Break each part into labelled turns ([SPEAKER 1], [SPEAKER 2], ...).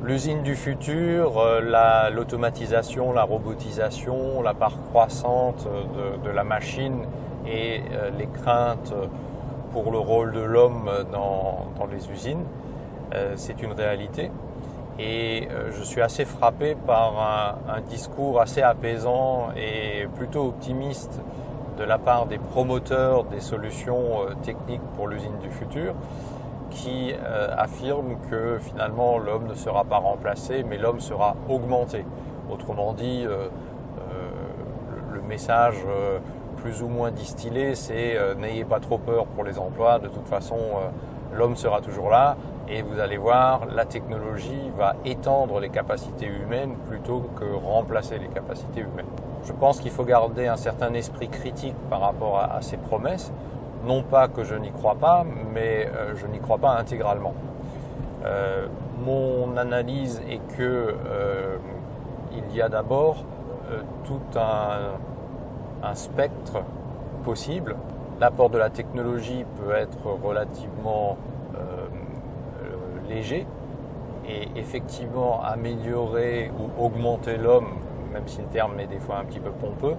[SPEAKER 1] L'usine du futur, l'automatisation, la robotisation, la part croissante de la machine et les craintes pour le rôle de l'homme dans les usines, c'est une réalité. Et je suis assez frappé par un discours assez apaisant et plutôt optimiste de la part des promoteurs des solutions techniques pour l'usine du futur, qui affirme que finalement l'homme ne sera pas remplacé, mais l'homme sera augmenté. Autrement dit, le message plus ou moins distillé, c'est n'ayez pas trop peur pour les emplois, de toute façon l'homme sera toujours là et vous allez voir, la technologie va étendre les capacités humaines plutôt que remplacer les capacités humaines. Je pense qu'il faut garder un certain esprit critique par rapport à ces promesses. Non pas que je n'y crois pas, mais je n'y crois pas intégralement. Mon analyse est que il y a d'abord tout un spectre possible. L'apport de la technologie peut être relativement léger et effectivement améliorer ou augmenter l'homme, même si le terme est des fois un petit peu pompeux.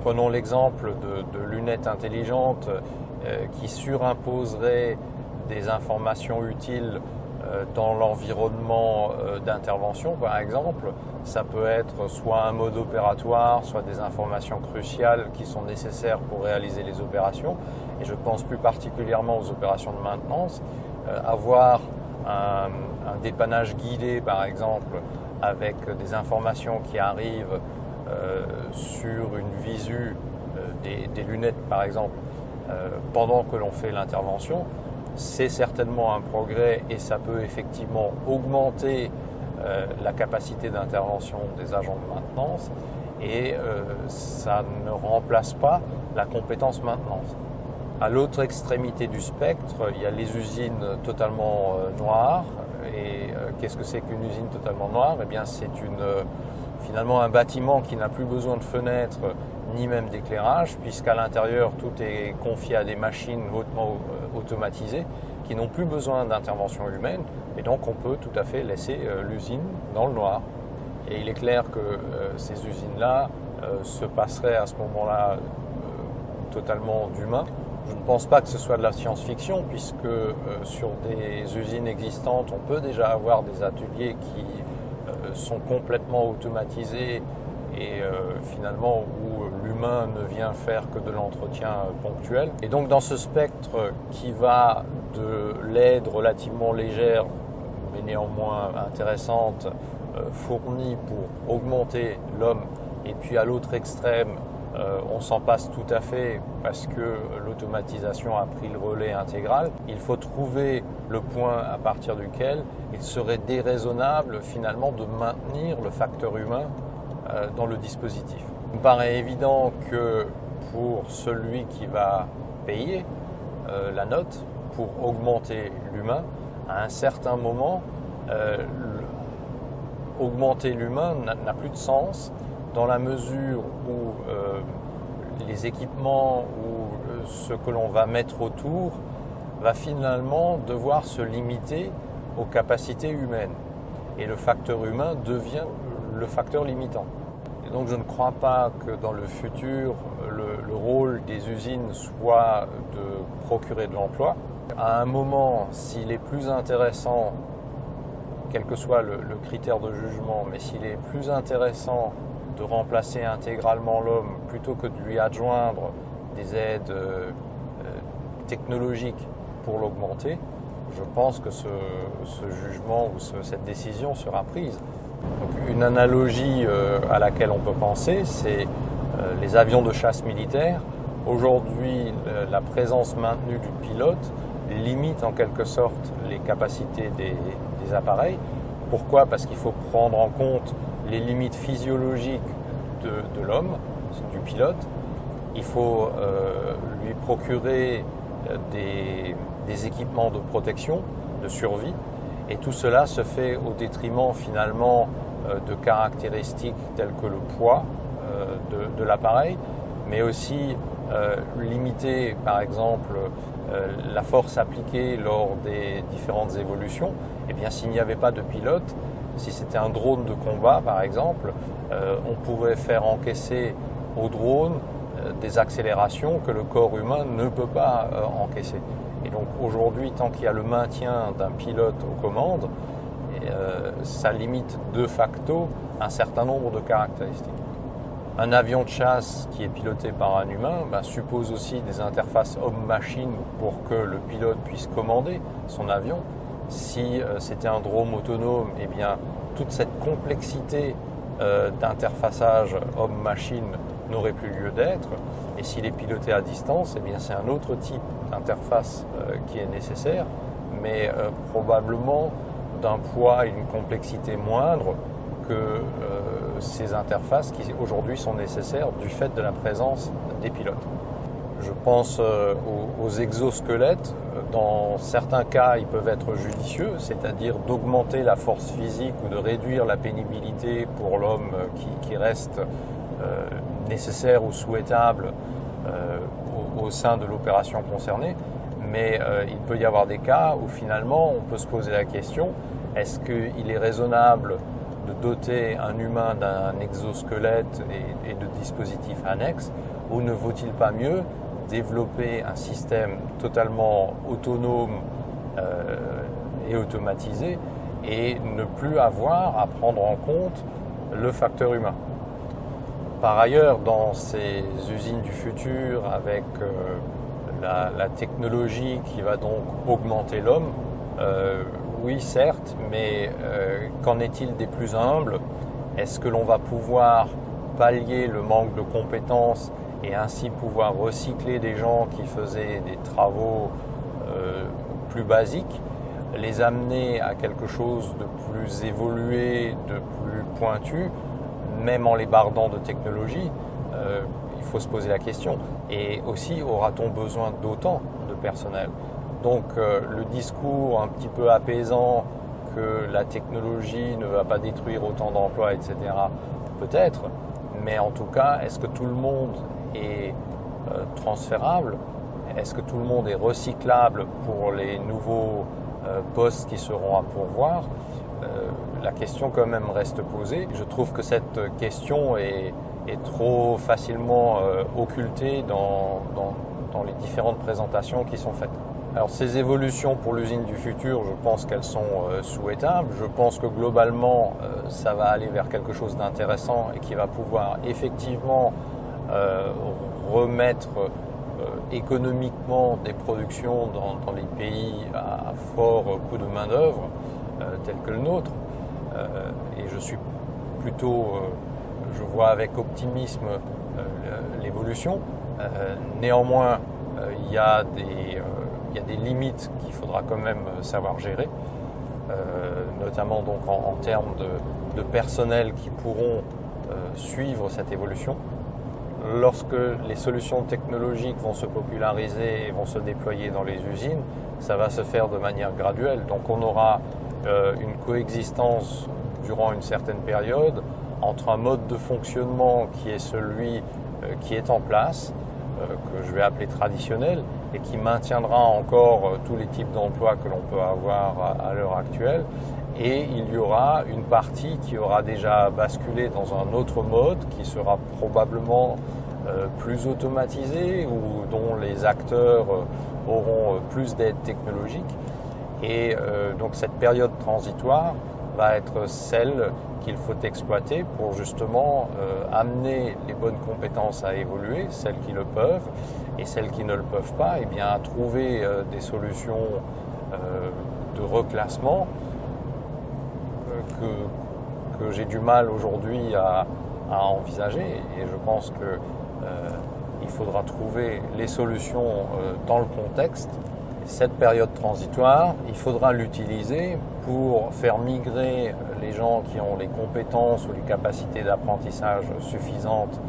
[SPEAKER 1] Prenons l'exemple de lunettes intelligentes qui surimposeraient des informations utiles dans l'environnement d'intervention, par exemple. Ça peut être soit un mode opératoire, soit des informations cruciales qui sont nécessaires pour réaliser les opérations. Et je pense plus particulièrement aux opérations de maintenance. Avoir un dépannage guidé, par exemple, avec des informations qui arrivent sur une visu des lunettes par exemple pendant que l'on fait l'intervention, c'est certainement un progrès et ça peut effectivement augmenter la capacité d'intervention des agents de maintenance et ça ne remplace pas la compétence maintenance. À l'autre extrémité du spectre, il y a les usines totalement noires. Et qu'est-ce que c'est qu'une usine totalement noire? Eh bien, c'est finalement un bâtiment qui n'a plus besoin de fenêtres ni même d'éclairage, puisqu'à l'intérieur, tout est confié à des machines hautement automatisées qui n'ont plus besoin d'intervention humaine. Et donc, on peut tout à fait laisser l'usine dans le noir. Et il est clair que ces usines-là se passeraient à ce moment-là totalement d'humains. Je ne pense pas que ce soit de la science-fiction, puisque sur des usines existantes, on peut déjà avoir des ateliers qui sont complètement automatisés et finalement où l'humain ne vient faire que de l'entretien ponctuel. Et donc dans ce spectre qui va de l'aide relativement légère, mais néanmoins intéressante, fournie pour augmenter l'homme, et puis à l'autre extrême, on s'en passe tout à fait parce que l'automatisation a pris le relais intégral. Il faut trouver le point à partir duquel il serait déraisonnable finalement de maintenir le facteur humain dans le dispositif. Il me paraît évident que pour celui qui va payer la note pour augmenter l'humain, à un certain moment, augmenter l'humain n'a plus de sens dans la mesure où les équipements ou ce que l'on va mettre autour va finalement devoir se limiter aux capacités humaines. Et le facteur humain devient le facteur limitant. Et donc je ne crois pas que dans le futur, le rôle des usines soit de procurer de l'emploi. À un moment, s'il est plus intéressant, quel que soit le critère de jugement, mais s'il est plus intéressant de remplacer intégralement l'homme plutôt que de lui adjoindre des aides technologiques pour l'augmenter, je pense que ce jugement ou cette décision sera prise. Donc, une analogie à laquelle on peut penser, c'est les avions de chasse militaire. Aujourd'hui, la présence maintenue du pilote limite en quelque sorte les capacités des appareils. Pourquoi? Parce qu'il faut prendre en compte les limites physiologiques de l'homme, du pilote. Il faut lui procurer des équipements de protection, de survie, et tout cela se fait au détriment finalement de caractéristiques telles que le poids de l'appareil, mais aussi limiter par exemple la force appliquée lors des différentes évolutions. Eh bien, s'il n'y avait pas de pilote, Si c'était un drone de combat, par exemple, on pourrait faire encaisser au drone des accélérations que le corps humain ne peut pas encaisser. Et donc aujourd'hui, tant qu'il y a le maintien d'un pilote aux commandes, ça limite de facto un certain nombre de caractéristiques. Un avion de chasse qui est piloté par un humain suppose aussi des interfaces homme-machine pour que le pilote puisse commander son avion. Si c'était un drone autonome, eh bien, toute cette complexité d'interfaçage homme-machine n'aurait plus lieu d'être. Et s'il est piloté à distance, eh bien, c'est un autre type d'interface qui est nécessaire, mais probablement d'un poids et d'une complexité moindre que ces interfaces qui aujourd'hui sont nécessaires du fait de la présence des pilotes. Je pense aux exosquelettes. Dans certains cas, ils peuvent être judicieux, c'est-à-dire d'augmenter la force physique ou de réduire la pénibilité pour l'homme qui reste nécessaire ou souhaitable au sein de l'opération concernée. Mais il peut y avoir des cas où finalement on peut se poser la question, est-ce qu'il est raisonnable de doter un humain d'un exosquelette et de dispositifs annexes, ou ne vaut-il pas mieux développer un système totalement autonome et automatisé et ne plus avoir à prendre en compte le facteur humain. Par ailleurs, dans ces usines du futur, avec la technologie qui va donc augmenter l'homme, oui certes, mais qu'en est-il des plus humbles? Est-ce que l'on va pouvoir pallier le manque de compétences et ainsi pouvoir recycler des gens qui faisaient des travaux plus basiques, les amener à quelque chose de plus évolué, de plus pointu, même en les bardant de technologie? Il faut se poser la question. Et aussi, aura-t-on besoin d'autant de personnel? Donc le discours un petit peu apaisant que la technologie ne va pas détruire autant d'emplois, etc., peut-être, mais en tout cas, est-ce que tout le monde est transférable? Est-ce que tout le monde est recyclable pour les nouveaux postes qui seront à pourvoir? La question quand même reste posée. Je trouve que cette question est trop facilement occultée dans les différentes présentations qui sont faites. Alors ces évolutions pour l'usine du futur, je pense qu'elles sont souhaitables. Je pense que globalement, ça va aller vers quelque chose d'intéressant et qui va pouvoir effectivement remettre économiquement des productions dans les pays à fort coût de main-d'œuvre, tels que le nôtre. Et je suis plutôt, je vois avec optimisme l'évolution. Néanmoins, il y a des limites qu'il faudra quand même savoir gérer, notamment donc en termes de personnel qui pourront suivre cette évolution. Lorsque les solutions technologiques vont se populariser et vont se déployer dans les usines, ça va se faire de manière graduelle. Donc on aura une coexistence durant une certaine période entre un mode de fonctionnement qui est celui qui est en place, que je vais appeler traditionnel, et qui maintiendra encore tous les types d'emplois que l'on peut avoir à l'heure actuelle. Et il y aura une partie qui aura déjà basculé dans un autre mode qui sera probablement plus automatisé ou dont les acteurs auront plus d'aide technologique. Et donc cette période transitoire va être celle qu'il faut exploiter pour justement amener les bonnes compétences à évoluer, celles qui le peuvent, et celles qui ne le peuvent pas, eh bien, à trouver des solutions de reclassement que j'ai du mal aujourd'hui à envisager. Et je pense que il faudra trouver les solutions dans le contexte. Cette période transitoire, il faudra l'utiliser pour faire migrer les gens qui ont les compétences ou les capacités d'apprentissage suffisantes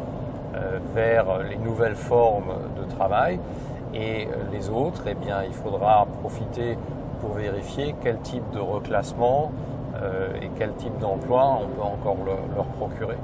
[SPEAKER 1] vers les nouvelles formes de travail, et les autres, eh bien, il faudra profiter pour vérifier quel type de reclassement et quel type d'emploi on peut encore leur procurer.